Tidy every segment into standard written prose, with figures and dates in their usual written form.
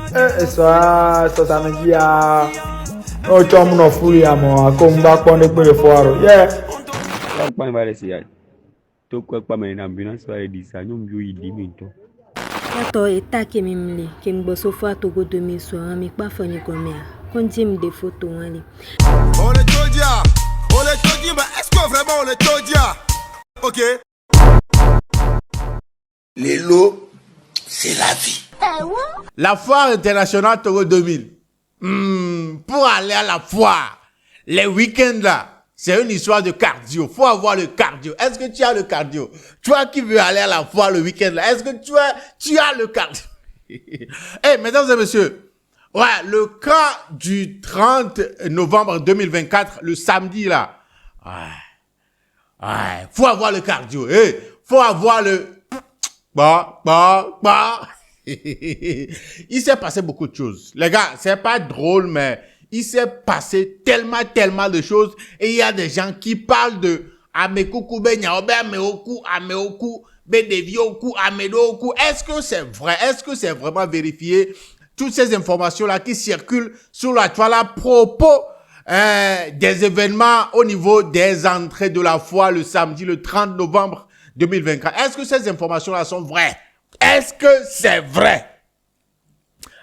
Ça me dit à. Oh, tu as mon fouille à moi, comme back on the play for. Yeah. Pas va laisser. To quoi pas mais ambulance va dire ça, nous mieux il dit minto. Yato eta kemimle kemboso fa Togo 2000 so ami pa fani komea. Kondim des photos wali. On est Todia. On est Todia, mais est-ce que vraiment on est Todia? OK. Les lots, c'est la vie. La foire internationale Togo 2000. Pour aller à la foire, les week-ends là, c'est une histoire de cardio. Faut avoir le cardio. Est-ce que tu as le cardio? Toi qui veux aller à la foire le week-end là, est-ce que tu as le cardio? Mesdames et messieurs, ouais, le cas du 30 novembre 2024, le samedi là, faut avoir le cardio. Faut avoir le Il s'est passé beaucoup de choses. Les gars, c'est pas drôle, mais il s'est passé tellement de choses. Et il y a des gens qui parlent de Amekuku Benyaobe, Ameoku, Bedevioku, Amedoku. Est-ce que c'est vrai? Est-ce que c'est vraiment vérifié? Toutes ces informations-là qui circulent sur la toile à propos des événements au niveau des entrées de la foire le samedi, le 30 novembre 2024. Est-ce que ces informations-là sont vraies? Est-ce que c'est vrai?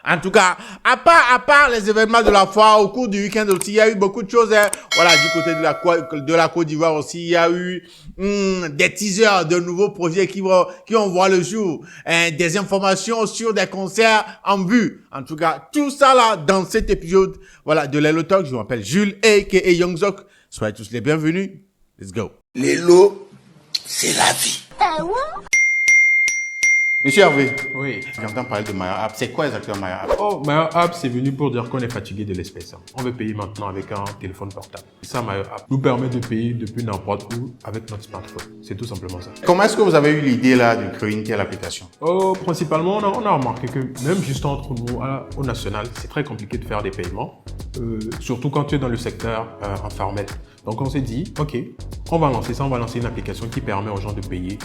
En tout cas, à part les événements de la foire, au cours du week-end aussi, il y a eu beaucoup de choses. Voilà, du côté de la Côte d'Ivoire aussi, il y a eu des teasers de nouveaux projets qui vont voir le jour, des informations sur des concerts en vue. En tout cas, tout ça là dans cet épisode, voilà, de Lelo Talk. Je m'appelle Jules aka Youngzok. Soyez tous les bienvenus. Let's go. Les lots, c'est la vie. Monsieur Hervé, Oui. j'entends parler de Maya App. C'est quoi exactement Maya App? Oh, Maya App, c'est venu pour dire qu'on est fatigué de l'espèce. On veut payer maintenant avec un téléphone portable. Et ça, Maya App nous permet de payer depuis n'importe où avec notre smartphone. C'est tout simplement ça. Comment est-ce que vous avez eu l'idée là de créer une telle application? Oh, principalement, on a remarqué que même juste entre nous, au national, c'est très compliqué de faire des paiements. Surtout quand tu es dans le secteur informel. Donc on s'est dit, ok, on va lancer ça, on va lancer une application qui permet aux gens de payer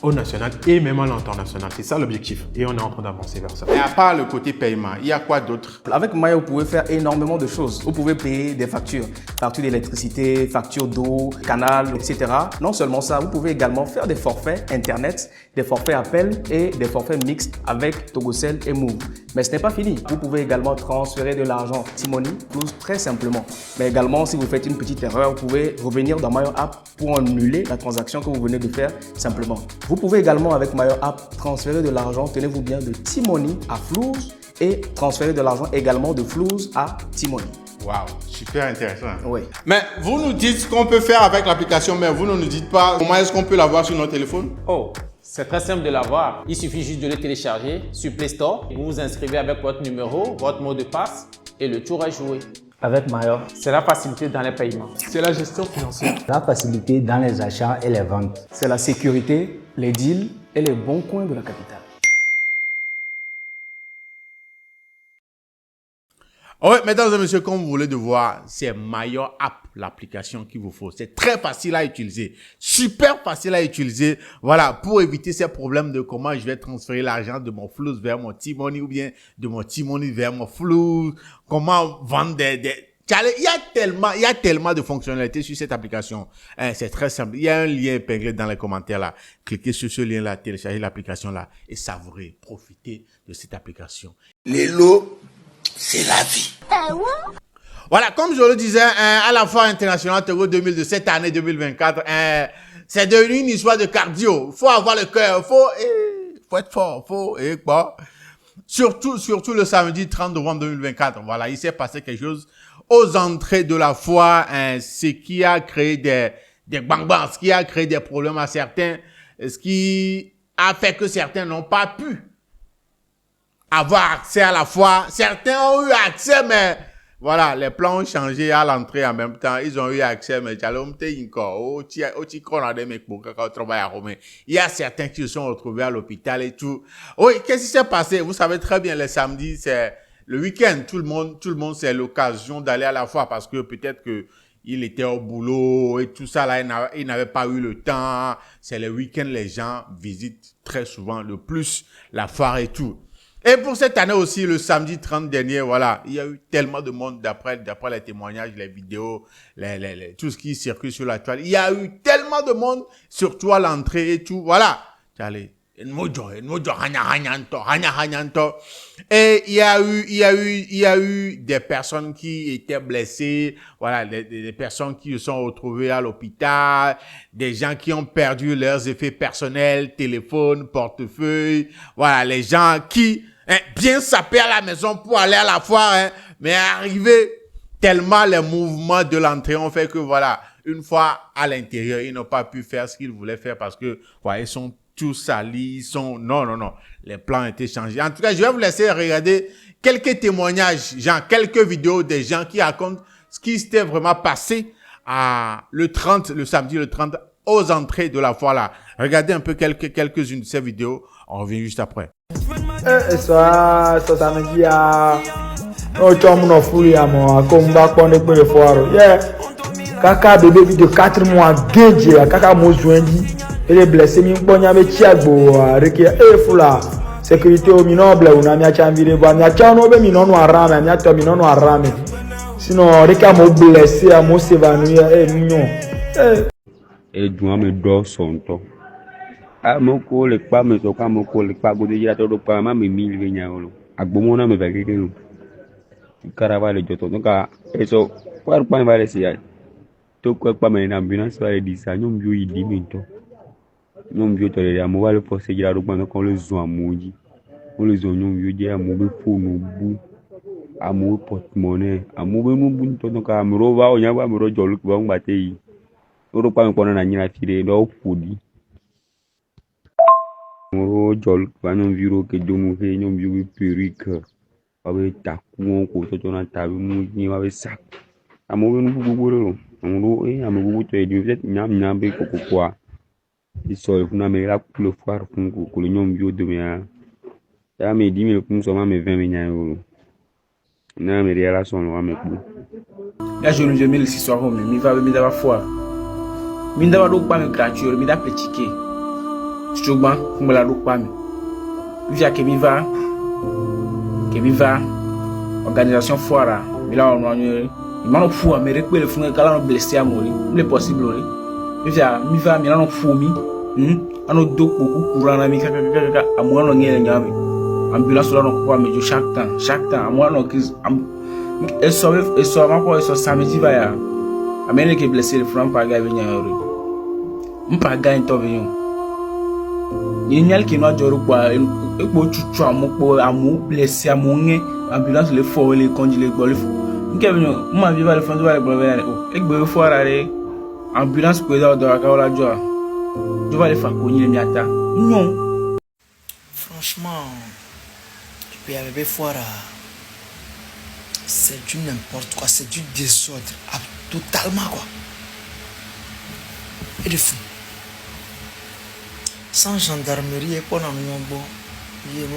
au national et même à l'international. C'est ça l'objectif. Et on est en train d'avancer vers ça. Et à part le côté paiement, il y a quoi d'autre? Avec Maya, vous pouvez faire énormément de choses. Vous pouvez payer des factures, factures d'électricité, factures d'eau, canal, etc. Non seulement ça, vous pouvez également faire des forfaits Internet, des forfaits appels et des forfaits mixtes avec Togocel et Move. Mais ce n'est pas fini. Vous pouvez également transférer de l'argent T-Money Plus très simplement. Mais également, si vous faites une petite erreur, vous pouvez revenir dans Maya App pour annuler la transaction que vous venez de faire simplement. Vous pouvez également avec Maya App transférer de l'argent, tenez-vous bien, de T-Money à Flouz et transférer de l'argent également de Flouz à T-Money. Waouh, super intéressant. Oui. Mais vous nous dites ce qu'on peut faire avec l'application, mais vous ne nous dites pas comment est-ce qu'on peut l'avoir sur notre téléphone? Oh, c'est très simple de l'avoir. Il suffit juste de le télécharger sur Play Store. Vous vous inscrivez avec votre numéro, votre mot de passe et le tour est joué. Avec Maya, C'est la facilité dans les paiements. C'est la gestion financière. la facilité dans les achats et les ventes. C'est la sécurité, les deals et les bons coins de la capitale. Oui, mesdames et messieurs, comme vous voulez de voir, c'est Maya App, l'application qu'il vous faut. C'est très facile à utiliser. Super facile à utiliser. Voilà, pour éviter ces problèmes de comment je vais transférer l'argent de mon Flouz vers mon T-Money ou bien de mon T-Money vers mon Flouz. Comment vendre il y a tellement de fonctionnalités sur cette application. C'est très simple. Il y a un lien épinglé dans les commentaires là. Cliquez sur ce lien là, téléchargez l'application là et savourez, profitez de cette application. Les lots, c'est la vie. Voilà, comme je le disais, à la foire internationale Togo 2000 de cette année 2024, c'est devenu une histoire de cardio. Faut avoir le cœur, faut être fort, surtout le samedi 30 novembre 2024. Voilà, il s'est passé quelque chose aux entrées de la foire, ce qui a créé des bang-bangs, ce qui a créé des problèmes à certains, ce qui a fait que certains n'ont pas pu avoir accès à la foire. Certains ont eu accès, mais voilà, les plans ont changé à l'entrée en même temps. Ils ont eu accès, mais il y a certains qui se sont retrouvés à l'hôpital et tout. Oui, qu'est-ce qui s'est passé? Vous savez très bien, les samedis, c'est le week-end. Tout le monde, c'est l'occasion d'aller à la foire parce que peut-être que il était au boulot et tout ça là, il n'avait pas eu le temps. C'est le week-end, les gens visitent très souvent le plus la foire et tout. Et pour cette année aussi, le samedi 30 dernier, voilà, il y a eu tellement de monde d'après les témoignages, les vidéos, tout ce qui circule sur la toile. Il y a eu tellement de monde, surtout à l'entrée et tout. Voilà. Allez. Et il y a eu des personnes qui étaient blessées, voilà, des personnes qui se sont retrouvées à l'hôpital, des gens qui ont perdu leurs effets personnels, téléphone, portefeuille, voilà, les gens qui, bien sapés à la maison pour aller à la foire, mais arrivé tellement les mouvements de l'entrée ont fait que voilà, une fois à l'intérieur, ils n'ont pas pu faire ce qu'ils voulaient faire parce que, voilà, ils sont tous salis, non, les plans ont été changés. En tout cas, je vais vous laisser regarder quelques témoignages, quelques vidéos des gens qui racontent ce qui s'était vraiment passé le samedi le 30, aux entrées de la foire là. Regardez un peu quelques-unes de ces vidéos. On revient juste après. Ça me dit mon folie à moi, comme back on the point foire. Yeah. Kaka bébé de 4 mois, guédier, kaka mo joindi. Et les blessés, mi bonya me chiagbo, rekia fula. Sécurité au minoble, on a mis à chambire, on a chano be minono arame, on a to minono arame. Sinon, rekia mo blessé, à mo s'évanouir, mignon. Et doit me dort son temps. Ah, mon collègue, pas me soka, mon collègue, pas goûter à tout pas, ma mille vignaolo. À Bomona me va quelque chose. Caravale de tout. Donc, eso, quoi, pas va laisser. Tout quoi, pas mais l'ambulance va le dire ça, nous mieux y diminto. Nous mieux te le amour, le forcer à l'oubli quand le zoom mouji. On les oignons mieux dire amour pour nous bout. Amour porte-monnaie. Amour nous bout, donc amour va, on y va, amour jol, va on bataille. On pas me connaître la fille de l'offudi. Amour jol, va non viro que de nous fait, non mieux perruque. Avec ta couon, côté de la table, mouji, avec sac. Amour nous bout. Amour, amour, tu es du fait, n'am quoi. Il sort pour nous la couleur foire pour le nom bio de mes. Ya me 10 000 pour nous, mes 20 000 €. Non, mais les relations, on va me couper. Là, je ne mets le soir, mais il va me d'avoir foire. Il va donc pas me gratuit, il va petit. Je vais me la donc pas me. Il y a Kevin va, organisation foire, mais là, on a eu. Il m'a fou à me récupérer le fond de calme blessé à mourir. Il est possible. Il y a mi va, mais là, on fout mi. On a deux coups courant à mi caca à moi, on y a ambulance là, on croit, mais chaque temps, à moi, on crise. Et ça, ma foi, ça samedi va ya. Amène qui est blessé, le franc par gars venir. On pas gagner ton vignon. Il y a qui n'a pas quoi. Et pour tu as mon blessé à mon nez, ambulance le fort, les conduits, les golf. Moi, je vais le faire de la et que foire aller ambulance pour aider à la joie. Je vais les faire cogner les miata. Non. Franchement, il y a des foires. C'est du n'importe quoi, c'est du désordre. Totalement quoi. Et de fou. Sans gendarmerie et pas dans le bon. Il y a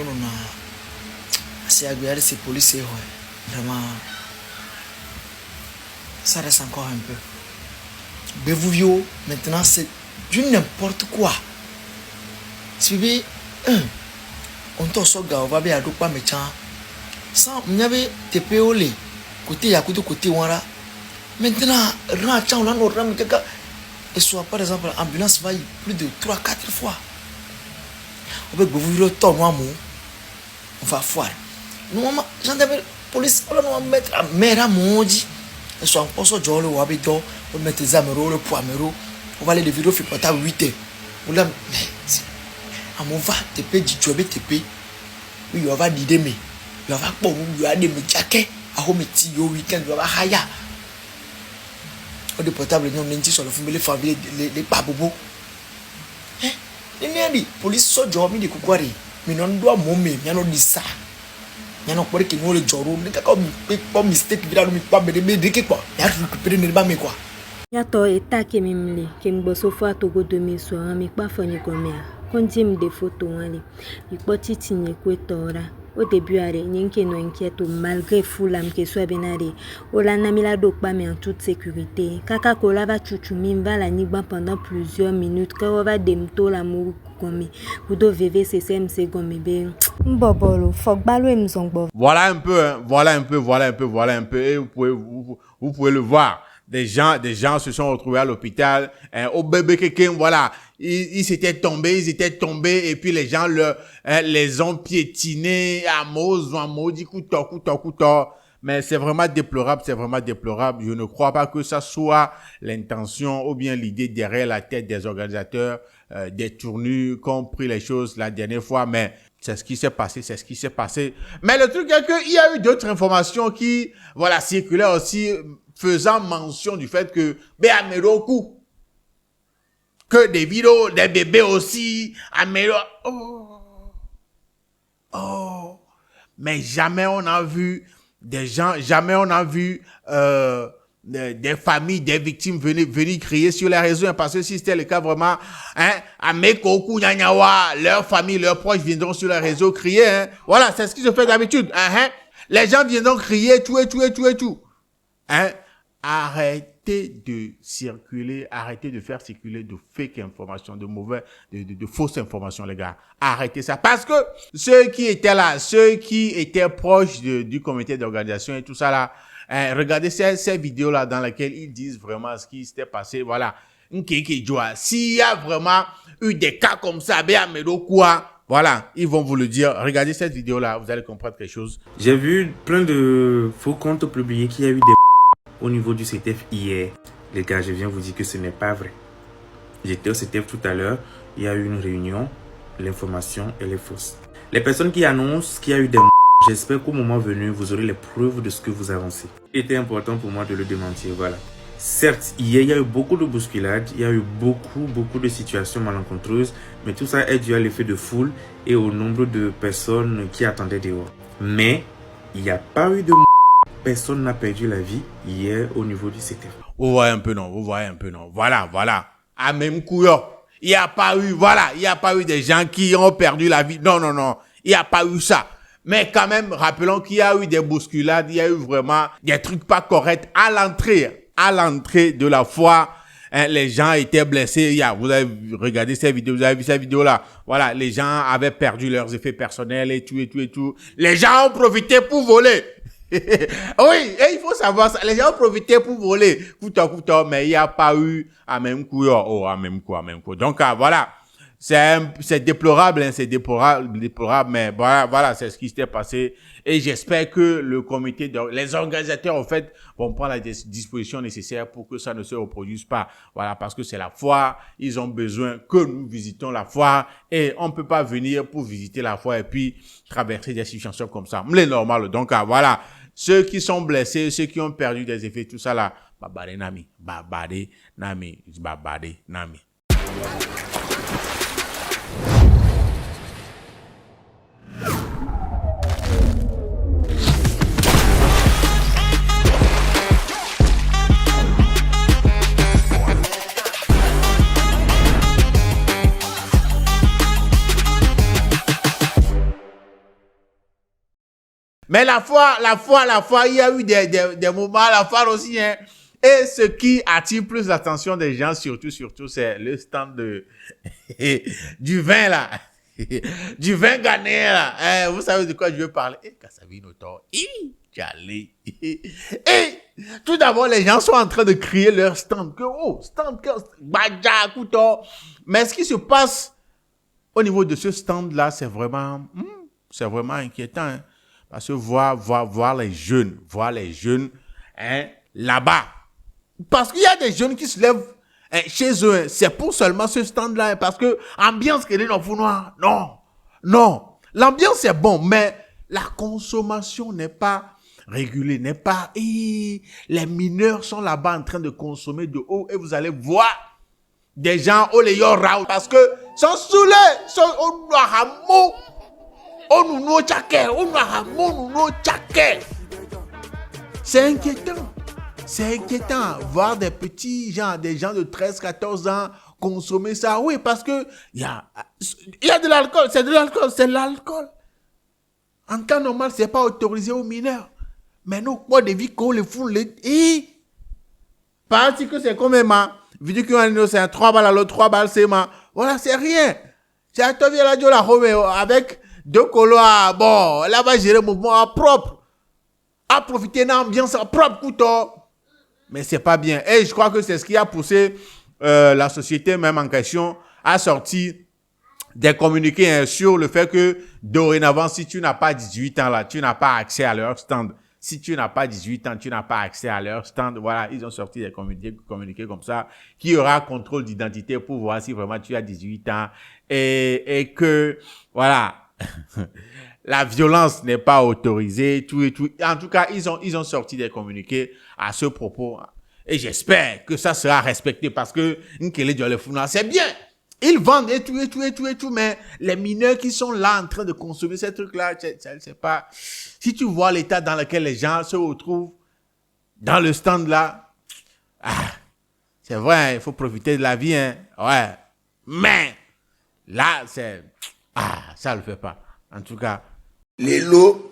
c'est agréable, c'est policier. Vraiment. Ça reste encore un peu. Bévouvio, maintenant c'est du n'importe quoi. Si on t'en sort, on va bien à pas méchant. Sans m'y TPO les côté à côté wara. Maintenant, on a nos rames quelqu'un. Et soit par exemple, l'ambulance va plus de 3-4 fois. On peut Bévouvio ton moi on va foire. Nous, gendarmerie, police, on va mettre à mère à mon dit. Et soit on se jole ou habito, on met les améros, le poiméro, on va aller les vidéos faire à 8 heures. On l'a, mais, à mon va, TP, dit tu avais TP, oui, on va dire, mais, on va pas, on va dire, mais, jacket, à home, au week-end, on va haya. On est portable, nous, on est sur le fond, les familles, les pabobo. Hein, les dit, police, so job, mais des coucouari, mais non, doit mommer, mais non, dit ça. Il y a un peu qui nous le joro, mais comme mistake, il y a pas de quoi. Il y a récupéré ne pas mais quoi. Il y a toi et ta qui m'aime, qui me bosse au foie Togo de mes soins, mais pas fini comme ça. Quand j'ai des photos, il peut t'y tenir quoi, Au début, rien qui nous inquiète, malgré foulam que soit benare. Ola namila dokpa mais en toute sécurité. Kaka kola va chuchumim va la nigba pendant plusieurs minutes. Quand va demto l'amour comme vous devez CCMC comme ben. Mbobolo, fok balo mzongbo. Voilà un peu, hein, voilà un peu. Et vous pouvez le voir. Des gens se sont retrouvés à l'hôpital. Au bébé quelqu'un, voilà, ils étaient tombés, et puis les gens les ont piétinés à maudit couteau. Mais c'est vraiment déplorable. Je ne crois pas que ça soit l'intention ou bien l'idée derrière la tête des organisateurs, des tournus qui ont pris les choses la dernière fois, mais c'est ce qui s'est passé. Mais le truc est qu'il y a eu d'autres informations qui, voilà, circulaient aussi, faisant mention du fait que, Ameroku, que des vidéos, des bébés aussi, mais jamais on a vu des gens, des familles, des victimes venir crier sur les réseaux, hein, parce que si c'était le cas vraiment, hein, Amekoku, Nyanyawa, leurs familles, leurs proches viendront sur les réseaux crier, hein. Voilà, c'est ce qui se fait d'habitude, hein. Les gens viendront crier, tout. Hein. Arrêtez de faire circuler de fake informations, de fausses informations, les gars. Arrêtez ça. Parce que ceux qui étaient là, ceux qui étaient proches du comité d'organisation et tout ça là, regardez ces vidéos-là dans lesquelles ils disent vraiment ce qui s'était passé. Voilà. S'il y a vraiment eu des cas comme ça, voilà, ils vont vous le dire. Regardez cette vidéo-là, vous allez comprendre quelque chose. J'ai vu plein de faux comptes publiés qu'il y a eu des au niveau du CTF hier. Les gars, je viens vous dire que ce n'est pas vrai. J'étais au CTF tout à l'heure, il y a eu une réunion, l'information elle est fausse. Les personnes qui annoncent qu'il y a eu des j'espère qu'au moment venu, vous aurez les preuves de ce que vous avancez. Il était important pour moi de le démentir, voilà. Certes, hier, il y a eu beaucoup de bousculades, il y a eu beaucoup de situations malencontreuses, mais tout ça est dû à l'effet de foule et au nombre de personnes qui attendaient dehors. Mais, il n'y a pas eu de personne n'a perdu la vie hier au niveau du CTF. Vous voyez un peu, non? Voilà. À même coup, il n'y a pas eu des gens qui ont perdu la vie. Non. Il n'y a pas eu ça. Mais quand même, rappelons qu'il y a eu des bousculades, il y a eu vraiment des trucs pas corrects à l'entrée de la foire. Hein, les gens étaient blessés. Vous avez regardé ces vidéos, vous avez vu ces vidéos-là. Voilà, les gens avaient perdu leurs effets personnels et tout. Les gens ont profité pour voler. Oui, et il faut savoir ça. Les gens ont profité pour voler. Couteau, mais il n'y a pas eu à même coup. À même coup. Donc, voilà. C'est déplorable, c'est déplorable, mais voilà, c'est ce qui s'est passé. Et j'espère que le comité, les organisateurs, en fait, vont prendre les dispositions nécessaires pour que ça ne se reproduise pas. Voilà, parce que c'est la foire. Ils ont besoin que nous visitons la foire et on ne peut pas venir pour visiter la foire et puis traverser des situations comme ça. C'est normal. Donc, voilà. Ceux qui sont blessés, ceux qui ont perdu des effets, tout ça là, babade nami. Mais la fois, il y a eu des moments à la foire aussi, hein. Et ce qui attire plus l'attention des gens, surtout, c'est le stand du vin, là. Du vin ghanéen, là. Vous savez de quoi je veux parler? Kassavino Tor. Tchalé. Et tout d'abord, les gens sont en train de crier leur stand. Badja, couteau. Mais ce qui se passe au niveau de ce stand-là, c'est vraiment inquiétant, hein. Parce que voir les jeunes, hein, là-bas. Parce qu'il y a des jeunes qui se lèvent chez eux, hein, c'est pour seulement ce stand-là, hein, parce que ambiance qu'elle est dans le noir. Non. L'ambiance est bon, mais la consommation n'est pas régulée, les mineurs sont là-bas en train de consommer de haut et vous allez voir des gens au Léon Raoult parce que sont saoulés, sont au Noiramo. C'est inquiétant. Voir des petits gens, des gens de 13, 14 ans consommer ça. Oui, parce que il y a de l'alcool. C'est de l'alcool. En temps normal, c'est pas autorisé aux mineurs. Mais nous, quoi de vie qu'on les fout, les... Parce que c'est comme ma... Vu que c'est un 3 balles à l'autre, 3 balles, c'est ma... Voilà, c'est rien. C'est à toi, viens la la Roméo, avec 2 colos à... Bon, là, va gérer le mouvement à propre. À profiter d'une ambiance à propre, couteau. Mais c'est pas bien. Et je crois que c'est ce qui a poussé la société même en question à sortir des communiqués sur le fait que dorénavant, si tu n'as pas 18 ans là, tu n'as pas accès à leur stand. Si tu n'as pas 18 ans, tu n'as pas accès à leur stand. Voilà, ils ont sorti des communiqués comme ça, qui aura contrôle d'identité pour voir si vraiment tu as 18 ans et que, voilà, la violence n'est pas autorisée, tout et tout. En tout cas, ils ont sorti des communiqués à ce propos. Et j'espère que ça sera respecté parce que c'est bien. Ils vendent et tout, mais les mineurs qui sont là en train de consommer ces trucs-là, c'est pas... Si tu vois l'état dans lequel les gens se retrouvent dans le stand-là, c'est vrai, il faut profiter de la vie, hein, ouais. Mais, là, c'est... ça le fait pas. En tout cas... Les lots.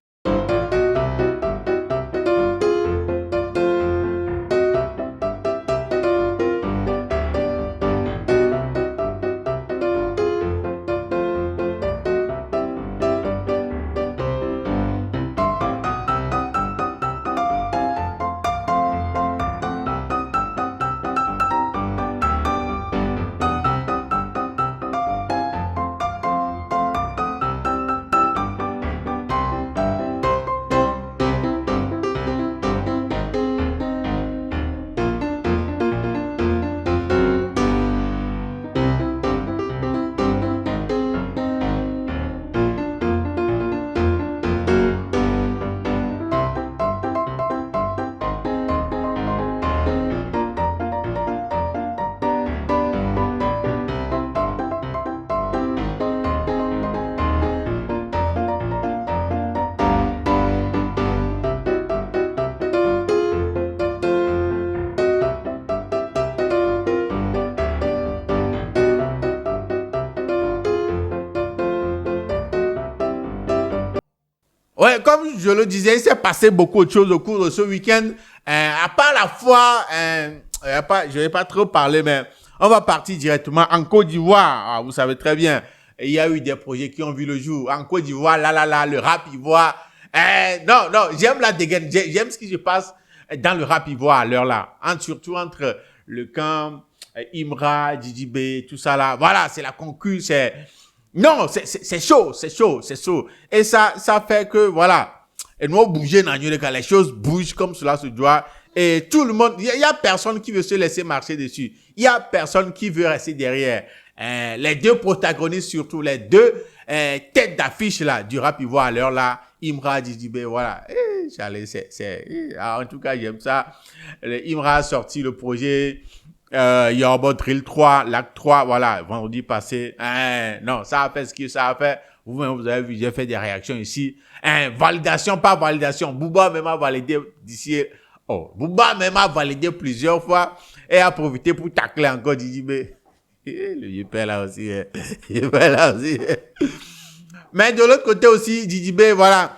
Ouais, comme je le disais, il s'est passé beaucoup de choses au cours de ce week-end. À part la foi, je vais pas trop parler, mais on va partir directement en Côte d'Ivoire. Vous savez très bien, il y a eu des projets qui ont vu le jour. En Côte d'Ivoire, le rap ivoire. Non, j'aime la dégaine. J'aime ce qui se passe dans le rap ivoire à l'heure là. Surtout entre le camp, Imra, Didi B, tout ça là. Voilà, c'est la concu, c'est... Non, c'est chaud. Et ça fait que, voilà, et nous bouger dans les choses bougent comme cela se doit. Et tout le monde, il y a personne qui veut se laisser marcher dessus. Il y a personne qui veut rester derrière. Les deux protagonistes, surtout les deux têtes d'affiche là du rap ivoire à l'heure là, Imra, Didi B, voilà. En tout cas, j'aime ça. Imra a sorti le projet. Yorba Drill 3, l'acte 3, voilà, vendredi passé. Non, ça a fait ce que ça a fait. Vous avez vu, j'ai fait des réactions ici. Validation, pas validation. Booba même a validé d'ici. Booba même a validé plusieurs fois et a profité pour tacler encore Didi B. Le Yipé là aussi. Mais de l'autre côté aussi, Didi B, voilà.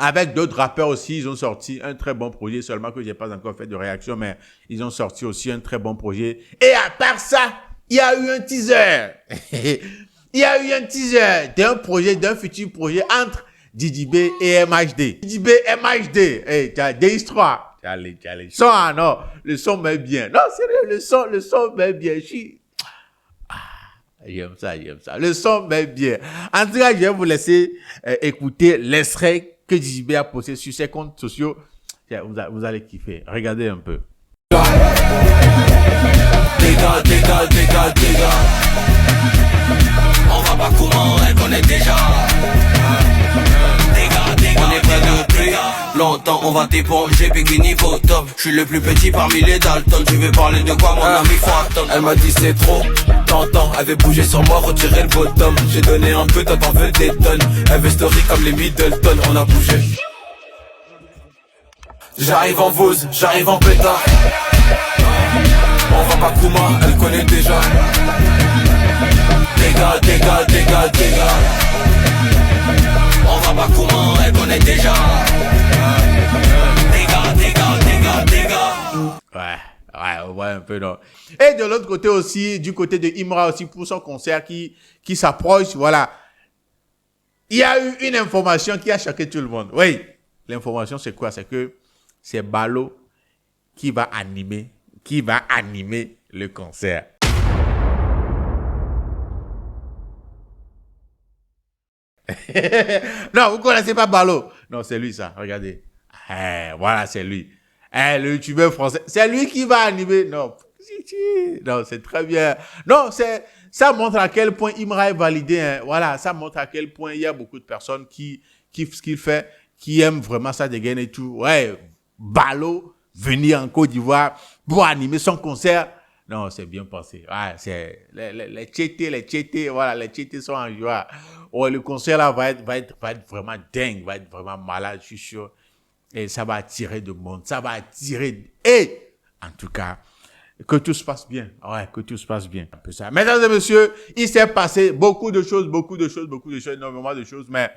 Avec d'autres rappeurs aussi, ils ont sorti un très bon projet, seulement que j'ai pas encore fait de réaction, mais ils ont sorti aussi un très bon projet. Et à part ça, il y a eu un teaser. Il y a eu un teaser d'un projet, d'un futur projet entre Didi B et MHD. Didi B, MHD. DX3. Allez. Son, non, le son met bien. Non, sérieux, le son met bien. J'aime ça. Le son met bien. En tout cas, je vais vous laisser écouter l'extrait que Didi B a posté sur ses comptes sociaux. Vous allez kiffer. Regardez un peu. Dégâts. On va pas comment, elle connaît déjà. On est près de plus longtemps, on va t'éponger, bikini top. Je suis le plus petit parmi les Dalton. Tu veux parler de quoi, mon ami, faut attendre. Elle m'a dit c'est trop tentant, elle veut bouger sur moi, retirer le bottom. J'ai donné un peu, toi t'en veux des tonnes. Elle veut story comme les Middleton, on a bougé. J'arrive en Vose, j'arrive en pétard. On va pas Kouma, elle connaît déjà. Dégâts. On va pas comment, elle connaît déjà. Ouais, on voit un peu, non. Et de l'autre côté aussi, du côté de Imra aussi, pour son concert qui s'approche, voilà. Il y a eu une information qui a choqué tout le monde. Oui, l'information c'est quoi? C'est que c'est Balo qui va animer le concert. Non, vous connaissez pas Balo? Non, c'est lui ça, regardez. Voilà, c'est lui. Le youtubeur français, c'est lui qui va animer. Non, c'est très bien. Non, ça montre à quel point Imra est validé. Hein. Voilà, ça montre à quel point il y a beaucoup de personnes qui kiffent ce qu'il fait, qui aiment vraiment ça dégaine et tout. Ouais, Balo, venir en Côte d'Ivoire pour animer son concert. Non, c'est bien pensé. Ouais, c'est les tchétés, voilà, les tchétés sont en joie. Ouais, le concert là va être vraiment dingue, va être vraiment malade, je suis sûr. Et ça va attirer de monde, ça va attirer. Et en tout cas, que tout se passe bien. Ouais, que tout se passe bien. Un peu ça. Mesdames et messieurs, il s'est passé beaucoup de choses, énormément de choses. Mais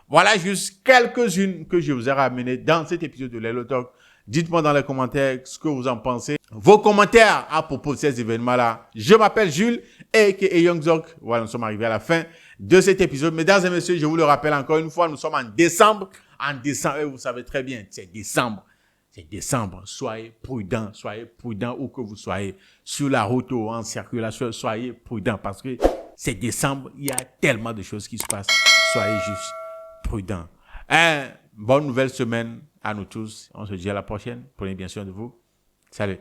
voilà juste quelques-unes que je vous ai ramenées dans cet épisode de Lelo Talk. Dites-moi dans les commentaires ce que vous en pensez. Vos commentaires à propos de ces événements-là. Je m'appelle Jules, a.k.a. Young Zork. Voilà, nous sommes arrivés à la fin de cet épisode. Mesdames et messieurs, je vous le rappelle encore une fois, nous sommes en décembre. En décembre, et vous savez très bien, c'est décembre. C'est décembre. Soyez prudents où que vous soyez. Sur la route ou en circulation, soyez prudents parce que c'est décembre. Il y a tellement de choses qui se passent. Soyez juste prudents. Bonne nouvelle semaine à nous tous. On se dit à la prochaine. Prenez bien soin de vous. Salut.